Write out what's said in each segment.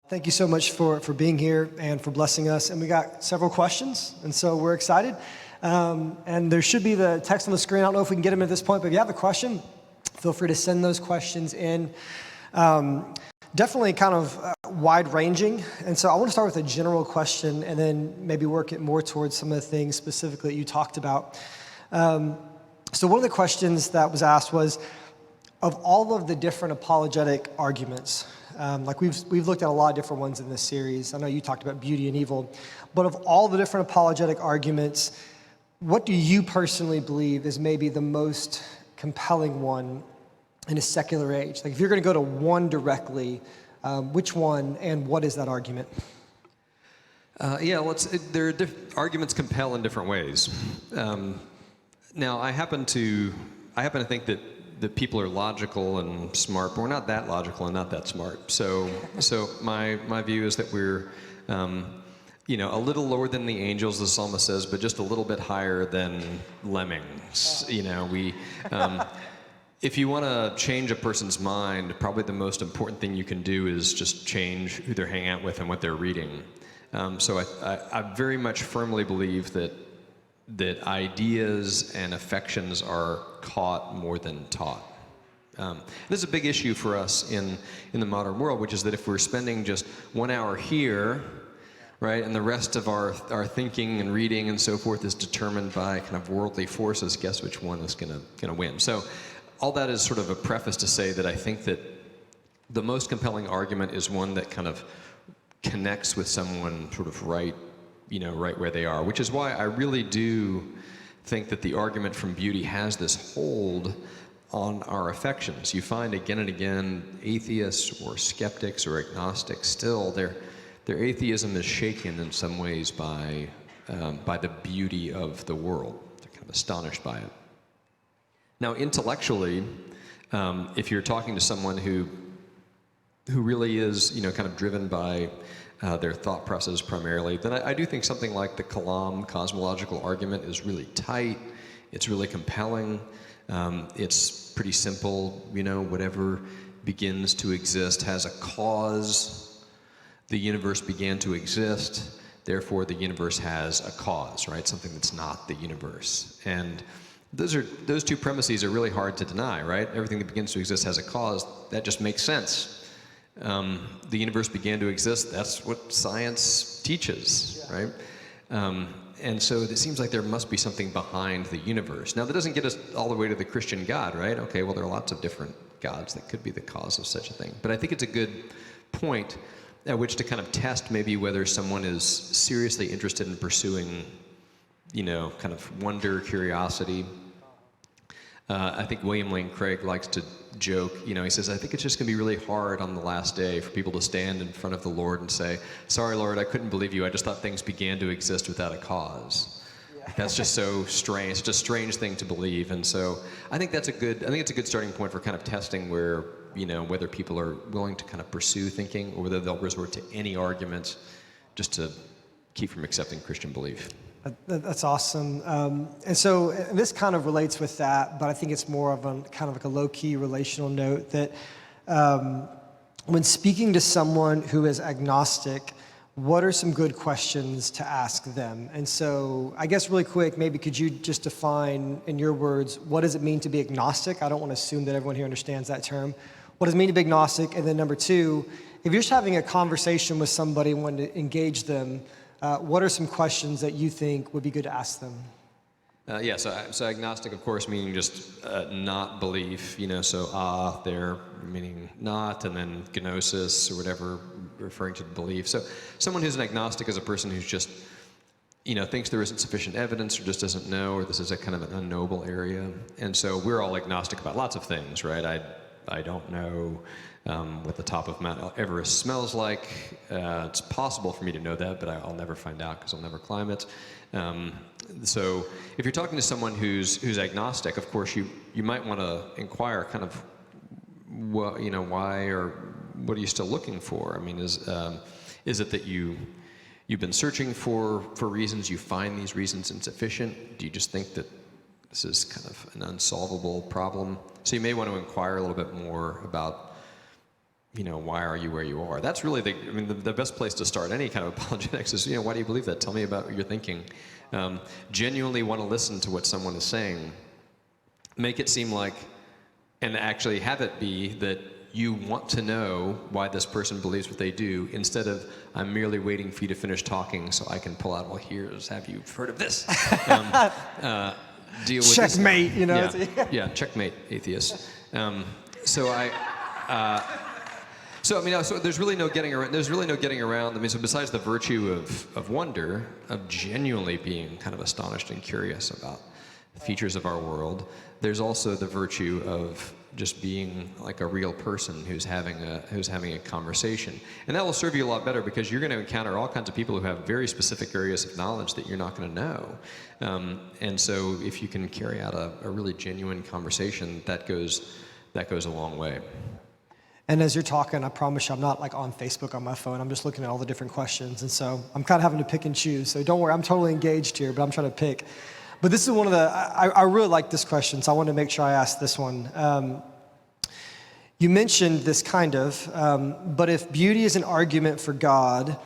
Thank you so much for being here and for blessing us. And we got several questions, and so we're excited. And there should be the text on the screen. I don't know if we can get them at this point, but if you have a question, feel free to send those questions in. Definitely kind of wide-ranging. And so I want to start with a general question and then maybe work it more towards some of the things specifically that you talked about. So one of the questions that was asked was, of all of the different apologetic arguments, like we've looked at a lot of different ones in this series. I know you talked about beauty and evil, but of all the different apologetic arguments, what do you personally believe is maybe the most compelling one in a secular age? Like if you're going to go to one directly, which one and what is that argument? Arguments compel in different ways. Now, I happen to think that people are logical and smart, but we're not that logical and not that smart. So my view is that we're, a little lower than the angels, the psalmist says, but just a little bit higher than lemmings. If you want to change a person's mind, probably the most important thing you can do is just change who they're hanging out with and what they're reading. So I very much firmly believe that ideas and affections are caught more than taught. This is a big issue for us in the modern world, which is that if we're spending just 1 hour here, right, and the rest of our thinking and reading and so forth is determined by kind of worldly forces, guess which one is gonna win? So all that is sort of a preface to say that I think that the most compelling argument is one that kind of connects with someone sort of right where they are, which is why I really do think that the argument from beauty has this hold on our affections. You find again and again atheists or skeptics or agnostics still, their atheism is shaken in some ways by the beauty of the world. They're kind of astonished by it. Now, intellectually, if you're talking to someone who really is, kind of driven by their thought process primarily, then I do think something like the Kalam cosmological argument is really tight. It's really compelling. It's pretty simple. Whatever begins to exist has a cause. The universe began to exist. Therefore, the universe has a cause, right? Something that's not the universe. And those two premises are really hard to deny, right? Everything that begins to exist has a cause. That just makes sense. The universe began to exist. That's what science teaches, right? And so it seems like there must be something behind the universe. Now, that doesn't get us all the way to the Christian God, right? Okay, well, there are lots of different gods that could be the cause of such a thing. But I think it's a good point at which to kind of test maybe whether someone is seriously interested in pursuing, kind of wonder, curiosity. I think William Lane Craig likes to joke, he says, I think it's just going to be really hard on the last day for people to stand in front of the Lord and say, sorry, Lord, I couldn't believe you. I just thought things began to exist without a cause. Yeah. That's just so strange. It's just a strange thing to believe. And so I think it's a good starting point for kind of testing where, whether people are willing to kind of pursue thinking or whether they'll resort to any arguments just to keep from accepting Christian belief. That's awesome. And so this kind of relates with that, but I think it's more of a kind of like a low-key relational note that when speaking to someone who is agnostic, what are some good questions to ask them? And so I guess really quick, maybe could you just define in your words, what does it mean to be agnostic? I don't want to assume that everyone here understands that term. What does it mean to be agnostic? And then number two, if you're just having a conversation with somebody and wanting to engage them, what are some questions that you think would be good to ask them? So agnostic, of course, meaning just not belief, so there meaning not, and then gnosis or whatever, referring to belief. So someone who's an agnostic is a person who's just, thinks there isn't sufficient evidence or just doesn't know, or this is a kind of an unknowable area. And so we're all agnostic about lots of things, right? I don't know what the top of Mount Everest smells like. It's possible for me to know that, but I'll never find out because I'll never climb it. So if you're talking to someone who's agnostic, of course you might want to inquire kind of what, why or what are you still looking for? I mean, is it that you've been searching for reasons, you find these reasons insufficient? Do you just think that this is kind of an unsolvable problem? So you may want to inquire a little bit more about why are you where you are? That's really the best place to start any kind of apologetics is, why do you believe that? Tell me about what you're thinking. Genuinely want to listen to what someone is saying. Make it seem like, and actually have it be that you want to know why this person believes what they do, instead of, I'm merely waiting for you to finish talking so I can pull out, well, have you heard of this? Deal with checkmate, this. Yeah, checkmate, atheist. So there's really no getting around. So besides the virtue of wonder, of genuinely being kind of astonished and curious about the features of our world, there's also the virtue of just being like a real person who's having a conversation, and that will serve you a lot better, because you're going to encounter all kinds of people who have very specific areas of knowledge that you're not going to know, and so if you can carry out a really genuine conversation, that goes a long way. And as you're talking, I promise you, I'm not like on Facebook on my phone. I'm just looking at all the different questions. And so I'm kind of having to pick and choose. So don't worry, I'm totally engaged here, but I'm trying to pick. But this is one of I really like this question, so I wanted to make sure I asked this one. You mentioned this but if beauty is an argument for God,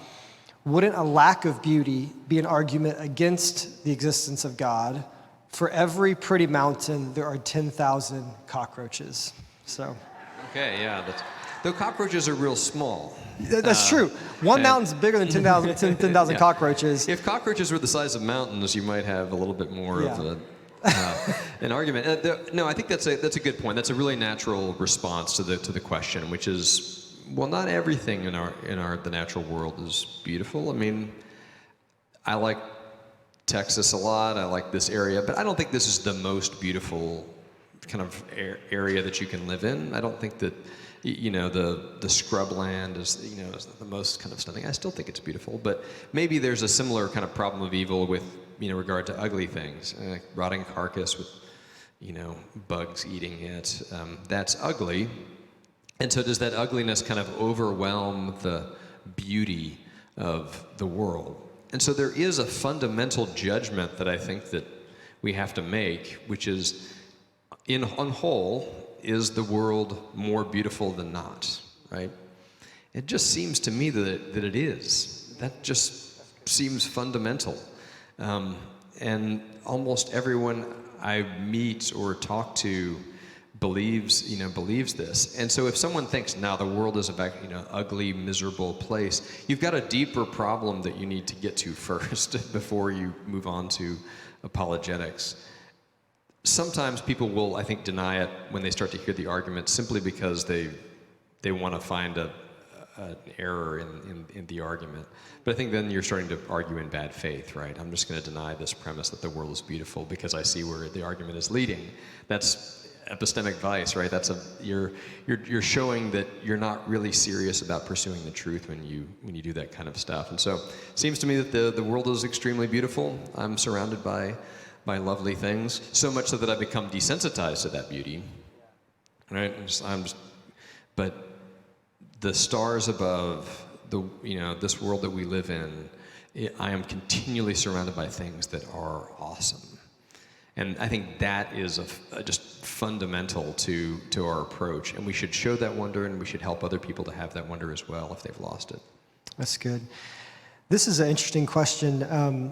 wouldn't a lack of beauty be an argument against the existence of God? For every pretty mountain, there are 10,000 cockroaches. So. Okay, yeah. Though cockroaches are real small. That's true. One mountain's bigger than 10,000 cockroaches. If cockroaches were the size of mountains, you might have a little bit more of an argument. No, I think that's a good point. That's a really natural response to the question, which is, well, not everything in the natural world is beautiful. I mean, I like Texas a lot. I like this area, but I don't think this is the most beautiful kind of area that you can live in. I don't think that the scrubland is the most kind of stunning. I still think it's beautiful, but maybe there's a similar kind of problem of evil with regard to ugly things, rotting carcass with bugs eating it. That's ugly, and so does that ugliness kind of overwhelm the beauty of the world? And so there is a fundamental judgment that I think that we have to make, which is, on whole, is the world more beautiful than not, right? It just seems to me that it is. That just seems fundamental. And almost everyone I meet or talk to believes this. And so if someone thinks, now the world is a ugly, miserable place, you've got a deeper problem that you need to get to first before you move on to apologetics. Sometimes people will, I think, deny it when they start to hear the argument, simply because they want to find an error in the argument. But I think then you're starting to argue in bad faith, right? I'm just going to deny this premise that the world is beautiful because I see where the argument is leading. That's epistemic vice, right? You're showing that you're not really serious about pursuing the truth when you do that kind of stuff. And so it seems to me that the world is extremely beautiful. I'm surrounded by lovely things, so much so that I become desensitized to that beauty, right? But the stars above this world that we live in, I am continually surrounded by things that are awesome, and I think that is just fundamental to our approach, and we should show that wonder, and we should help other people to have that wonder as well if they've lost it. That's good. This is an interesting question. And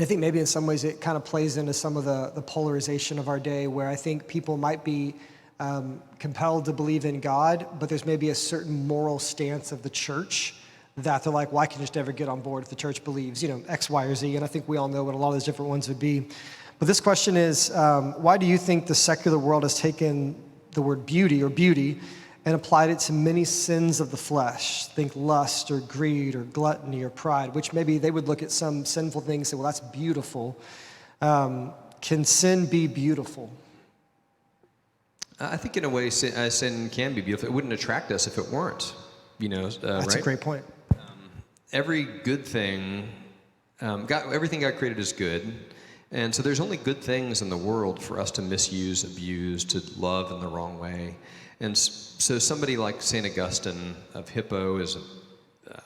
I think maybe in some ways it kind of plays into some of the polarization of our day, where I think people might be compelled to believe in God, but there's maybe a certain moral stance of the church that they're like, well, I can just never get on board if the church believes, X, Y, or Z. And I think we all know what a lot of those different ones would be. But this question is, why do you think the secular world has taken the word beauty and applied it to many sins of the flesh? Think lust or greed or gluttony or pride, which maybe they would look at some sinful things and say, well, that's beautiful. Can sin be beautiful? I think in a way sin can be beautiful. It wouldn't attract us if it weren't. That's right? a great point. Every good thing, everything God created is good. And so there's only good things in the world for us to misuse, abuse, to love in the wrong way. And so somebody like St. Augustine of Hippo is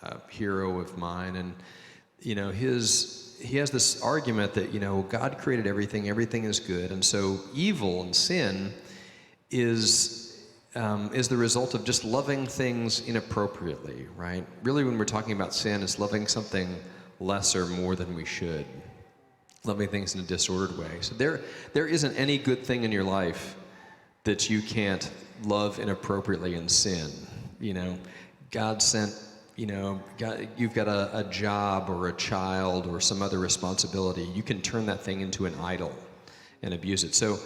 a hero of mine, and he has this argument that God created everything is good, and so evil and sin is is the result of just loving things inappropriately, right? Really, when we're talking about sin, it's loving something lesser more than we should, loving things in a disordered way. So there isn't any good thing in your life that you can't love inappropriately and sin. You know, God sent, you've got a job or a child or some other responsibility. You can turn that thing into an idol and abuse it. So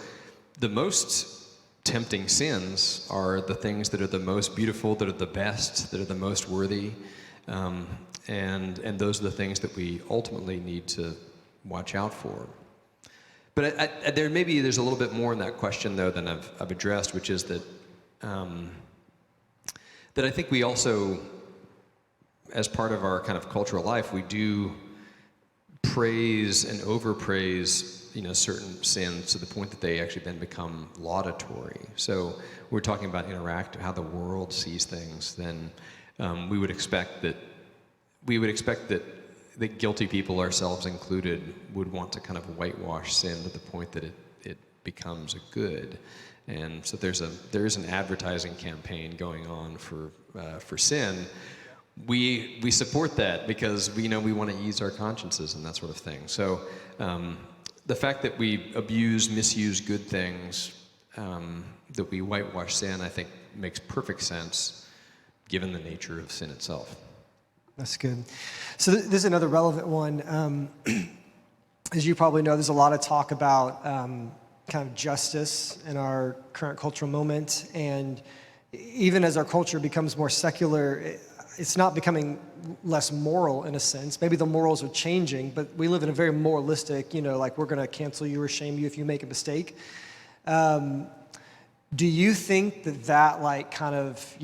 the most tempting sins are the things that are the most beautiful, that are the best, that are the most worthy, and those are the things that we ultimately need to watch out for. But there's a little bit more in that question though than I've addressed, which is that I think we also, as part of our kind of cultural life, we do praise and overpraise certain sins to the point that they actually then become laudatory. So we're talking about how the world sees things, then we would expect that the guilty people, ourselves included, would want to kind of whitewash sin to the point that it becomes a good. And so there is an advertising campaign going on for sin. We support that because we want to ease our consciences and that sort of thing. So the fact that we misuse good things, that we whitewash sin, I think makes perfect sense given the nature of sin itself. That's good. So this is another relevant one. As you probably know, there's a lot of talk about kind of justice in our current cultural moment. And even as our culture becomes more secular, it's not becoming less moral in a sense. Maybe the morals are changing, but we live in a very moralistic, like we're going to cancel you or shame you if you make a mistake. Do you think that like kind of,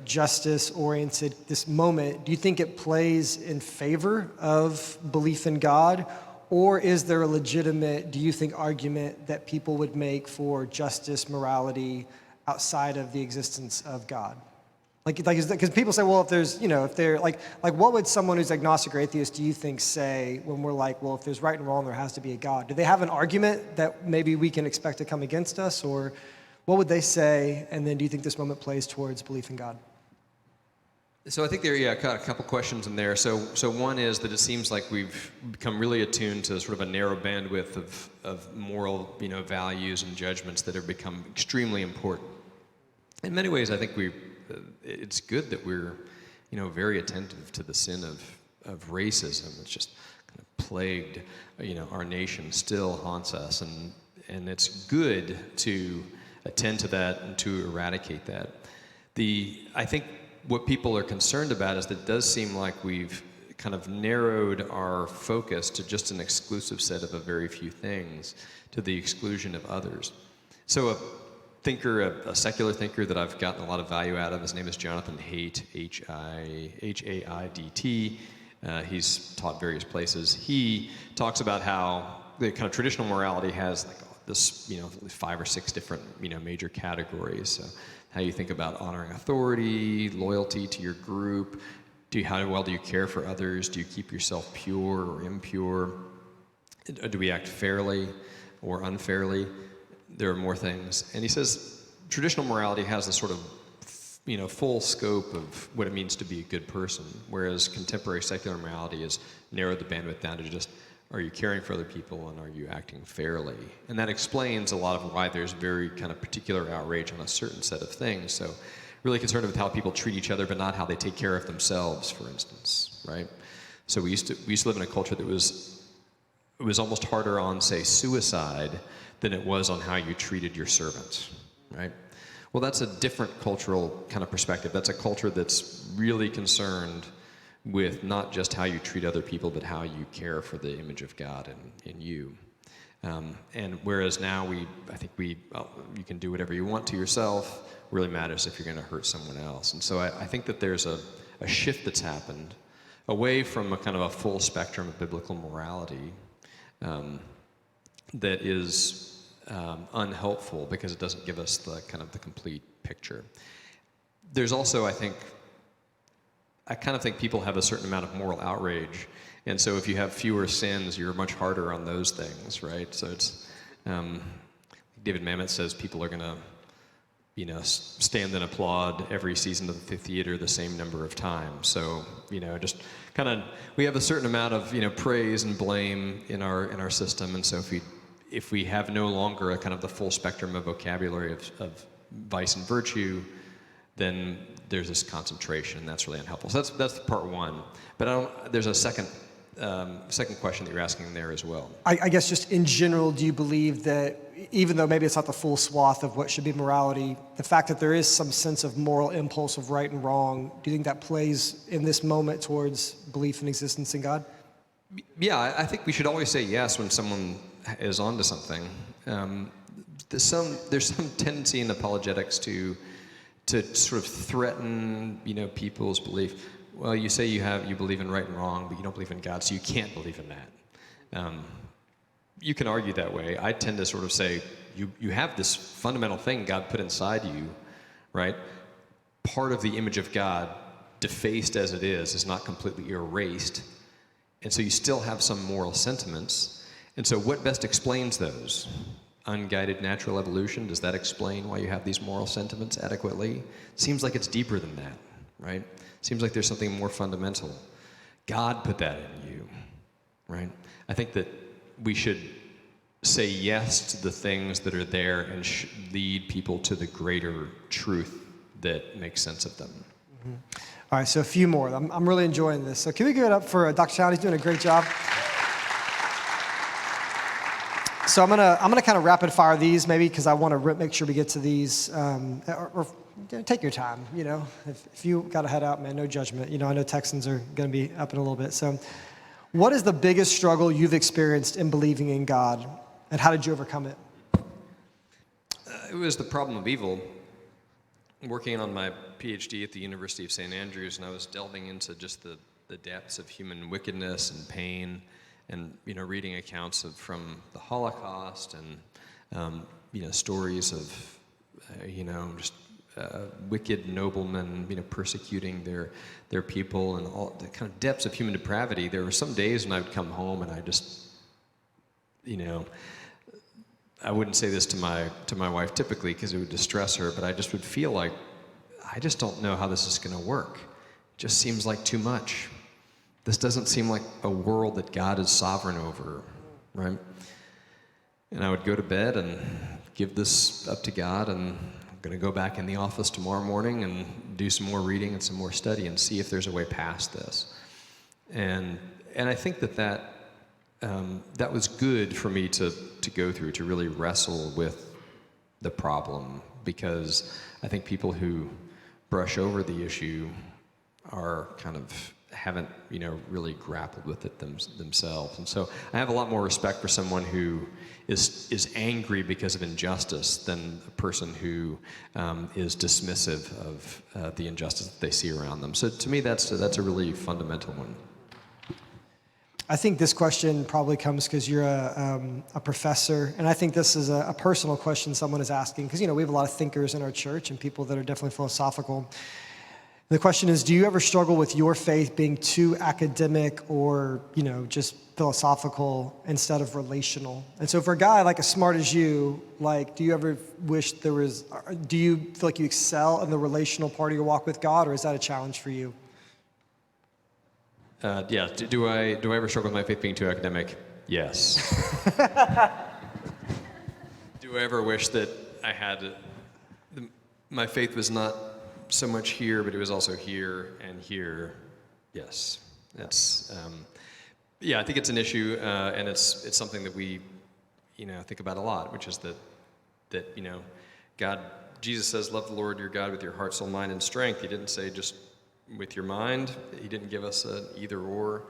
justice-oriented, this moment, do you think it plays in favor of belief in God? Or is there a legitimate, do you think, argument that people would make for justice, morality, outside of the existence of God? Because people say, well, if they're like, what would someone who's agnostic or atheist, do you think, say when we're like, well, if there's right and wrong, there has to be a God? Do they have an argument that maybe we can expect to come against us? Or what would they say? And then do you think this moment plays towards belief in God? So I think I got a couple questions in there. So one is that it seems like we've become really attuned to sort of a narrow bandwidth of moral, values and judgments that have become extremely important. In many ways, I think it's good that we're, very attentive to the sin of racism. It's just kind of plagued, our nation, still haunts us, and it's good to attend to that and to eradicate that. I think what people are concerned about is that it does seem like we've kind of narrowed our focus to just an exclusive set of a very few things, to the exclusion of others. So a secular thinker that I've gotten a lot of value out of, his name is Jonathan Haidt, Haidt. He's taught various places. He talks about how the kind of traditional morality has like this, 5 or 6 different, major categories. So how you think about honoring authority, loyalty to your group, how well do you care for others, do you keep yourself pure or impure, do we act fairly or unfairly? There are more things. And he says traditional morality has this sort of, full scope of what it means to be a good person, whereas contemporary secular morality has narrowed the bandwidth down to just, are you caring for other people and are you acting fairly? And that explains a lot of why there's very kind of particular outrage on a certain set of things. So really concerned with how people treat each other, but not how they take care of themselves, for instance, right? So we used to live in a culture that it was almost harder on, say, suicide than it was on how you treated your servants, right? Well, that's a different cultural kind of perspective. That's a culture that's really concerned with not just how you treat other people, but how you care for the image of God in you. And whereas now you can do whatever you want to yourself, really matters if you're going to hurt someone else. And so I think that there's a shift that's happened away from a kind of a full spectrum of biblical morality that is unhelpful because it doesn't give us the kind of the complete picture. There's also, I kind of think people have a certain amount of moral outrage, and so if you have fewer sins, you're much harder on those things, right? So it's David Mamet says people are going to stand and applaud every season of the theater the same number of times. So, just kind of, we have a certain amount of, praise and blame in our system. And so if we have no longer a kind of the full spectrum of vocabulary of vice and virtue, then there's this concentration, and that's really unhelpful. So that's part one. But there's a second question that you're asking there as well. I guess just in general, do you believe that even though maybe it's not the full swath of what should be morality, the fact that there is some sense of moral impulse of right and wrong, do you think that plays in this moment towards belief and existence in God? Yeah, I think we should always say yes when someone is onto something. There's some tendency in apologetics to sort of threaten, people's belief. Well, you say you believe in right and wrong, but you don't believe in God, so you can't believe in that. You can argue that way. I tend to sort of say, you have this fundamental thing God put inside you, right? Part of the image of God, defaced as it is not completely erased. And so you still have some moral sentiments. And so what best explains those? Unguided natural evolution, does that explain why you have these moral sentiments adequately? Seems like it's deeper than that, right? Seems like there's something more fundamental. God put that in you, right? I think that we should say yes to the things that are there and lead people to the greater truth that makes sense of them. Mm-hmm. All right, so a few more. I'm really enjoying this. So can we give it up for Dr. Tallon? He's doing a great job. So I'm gonna kind of rapid fire these maybe because I want to make sure we get to these. Or take your time. If you got to head out, man, no judgment. I know Texans are going to be up in a little bit. So, what is the biggest struggle you've experienced in believing in God, and how did you overcome it? It was the problem of evil. Working on my PhD at the University of St. Andrews, and I was delving into just the depths of human wickedness and pain. And reading accounts from the Holocaust and stories of just wicked noblemen persecuting their people and all the kind of depths of human depravity. There were some days when I would come home and I just I wouldn't say this to my wife typically because it would distress her, but I just would feel like I just don't know how this is going to work. It just seems like too much. This doesn't seem like a world that God is sovereign over, right? And I would go to bed and give this up to God, and I'm going to go back in the office tomorrow morning and do some more reading and some more study and see if there's a way past this. And I think that was good for me to go through, to really wrestle with the problem, because I think people who brush over the issue are kind of haven't really grappled with it themselves. And so I have a lot more respect for someone who is angry because of injustice than a person who is dismissive of the injustice that they see around them. So to me, that's a really fundamental one. I think this question probably comes because you're a professor, and I think this is a personal question someone is asking, because we have a lot of thinkers in our church and people that are definitely philosophical. The question is, do you ever struggle with your faith being too academic or, just philosophical instead of relational? And so for a guy like as smart as you, do you ever wish do you feel like you excel in the relational part of your walk with God, or is that a challenge for you? Yeah. Do I ever struggle with my faith being too academic? Yes. Do I ever wish that I had my faith was not so much here, but it was also here and here? Yes. That's I think it's an issue, and it's something that we think about a lot, which is that Jesus says, love the Lord your God with your heart, soul, mind, and strength. He didn't say just with your mind. He didn't give us an either or.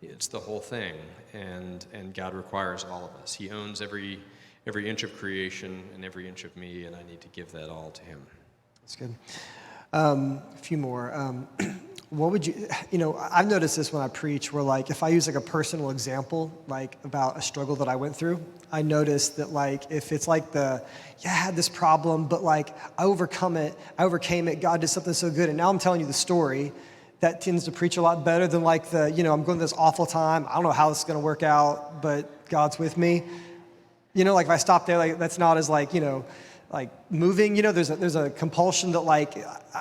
It's the whole thing, and God requires all of us. He owns every inch of creation and every inch of me, and I need to give that all to him. That's good. A few more. What would you, I've noticed this when I preach, where if I use a personal example, about a struggle that I went through, I noticed that if it's I had this problem, but I overcame it, God did something so good, and now I'm telling you the story, that tends to preach a lot better than I'm going through this awful time, I don't know how this is going to work out, but God's with me. If I stop there, that's not as like moving. You know, there's a compulsion that, like,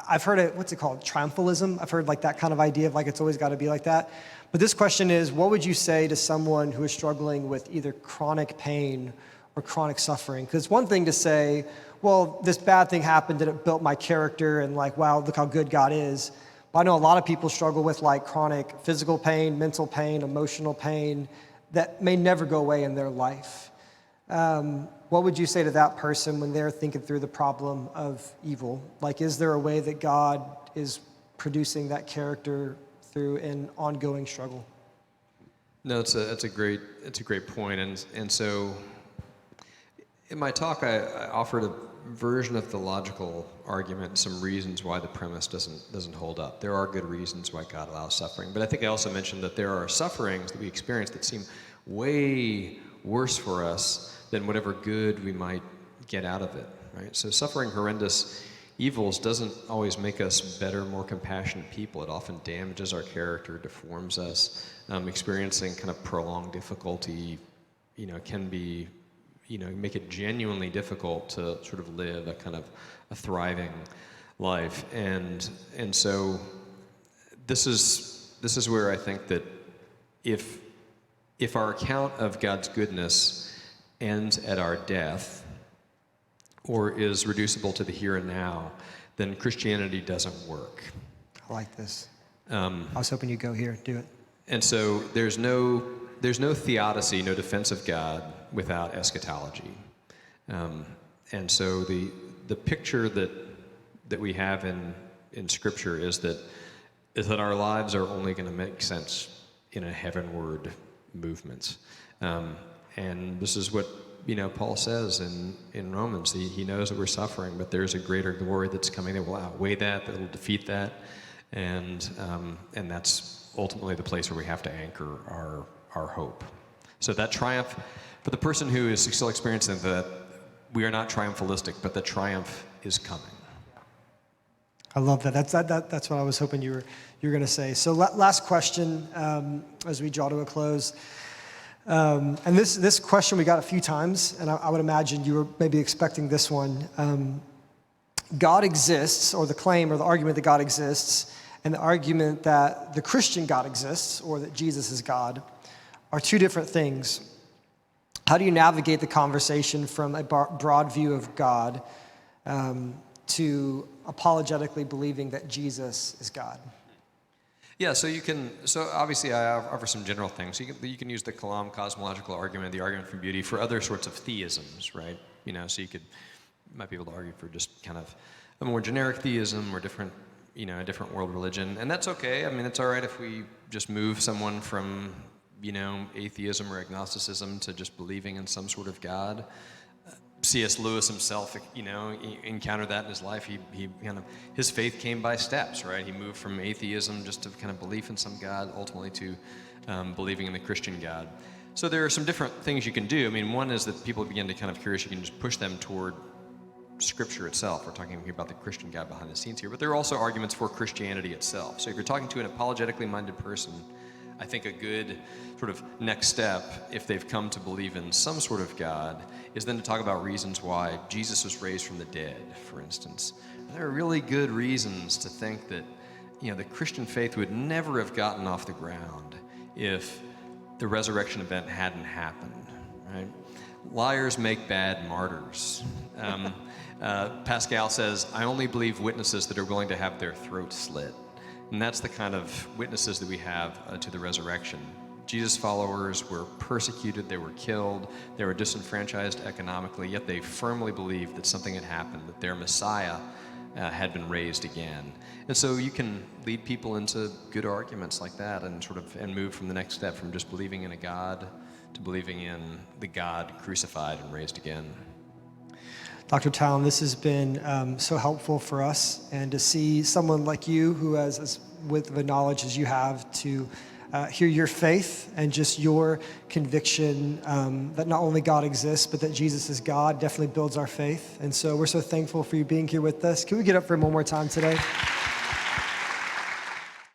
I've heard it, what's it called? Triumphalism. I've heard like that kind of idea of like it's always got to be like that. But this question is, what would you say to someone who is struggling with either chronic pain or chronic suffering? Because it's one thing to say, well, this bad thing happened and it built my character and like, wow, look how good God is. But I know a lot of people struggle with like chronic physical pain, mental pain, emotional pain that may never go away in their life. What would you say to that person when they're thinking through the problem of evil? Like, is there a way that God is producing that character through an ongoing struggle? No, it's a great point, and so in my talk I offered a version of the logical argument, some reasons why the premise doesn't hold up. There are good reasons why God allows suffering, but I think I also mentioned that there are sufferings that we experience that seem way worse for us than whatever good we might get out of it, right? So suffering horrendous evils doesn't always make us better, more compassionate people. It often damages our character, deforms us. Experiencing kind of prolonged difficulty, can be, make it genuinely difficult to sort of live a kind of a thriving life. And so this is where I think that if our account of God's goodness ends at our death or is reducible to the here and now, then Christianity doesn't work. I like this. I was hoping you'd go here, do it. And so there's no theodicy, no defense of God without eschatology. And so the picture that we have in Scripture is that our lives are only going to make sense in a heavenward movement. And this is what Paul says in Romans. He knows that we're suffering, but there's a greater glory that's coming that will outweigh that will defeat that, and that's ultimately the place where we have to anchor our hope. So that triumph, for the person who is still experiencing that, we are not triumphalistic, but the triumph is coming. I love that. That's what I was hoping you were going to say. So last question as we draw to a close. And this question we got a few times, and I would imagine you were maybe expecting this one. God exists, or the claim or the argument that God exists, and the argument that the Christian God exists, or that Jesus is God, are two different things. How do you navigate the conversation from a broad view of God to apologetically believing that Jesus is God? Yeah, so obviously I offer some general things. You can use the Kalam cosmological argument, the argument from beauty, for other sorts of theisms, right? So you might be able to argue for just kind of a more generic theism or different, a different world religion, and that's okay. I mean, it's all right if we just move someone from, atheism or agnosticism to just believing in some sort of God. C.S. Lewis himself, encountered that in his life. His faith came by steps, right? He moved from atheism just to kind of belief in some God, ultimately to believing in the Christian God. So there are some different things you can do. I mean, one is that people begin to kind of curious, you can just push them toward Scripture itself. We're talking about the Christian God behind the scenes here, but there are also arguments for Christianity itself. So if you're talking to an apologetically minded person, I think a good sort of next step, if they've come to believe in some sort of God, is then to talk about reasons why Jesus was raised from the dead, for instance. There are really good reasons to think that, the Christian faith would never have gotten off the ground if the resurrection event hadn't happened, right? Liars make bad martyrs. Pascal says, I only believe witnesses that are willing to have their throats slit. And that's the kind of witnesses that we have to the resurrection. Jesus' followers were persecuted, they were killed, they were disenfranchised economically, yet they firmly believed that something had happened, that their Messiah had been raised again. And so you can lead people into good arguments like that and move from the next step, from just believing in a God to believing in the God crucified and raised again. Dr. Tallon, this has been so helpful for us, and to see someone like you who has as width of a knowledge as you have to hear your faith and just your conviction that not only God exists, but that Jesus is God, definitely builds our faith. And so we're so thankful for you being here with us. Can we get up for him one more time today?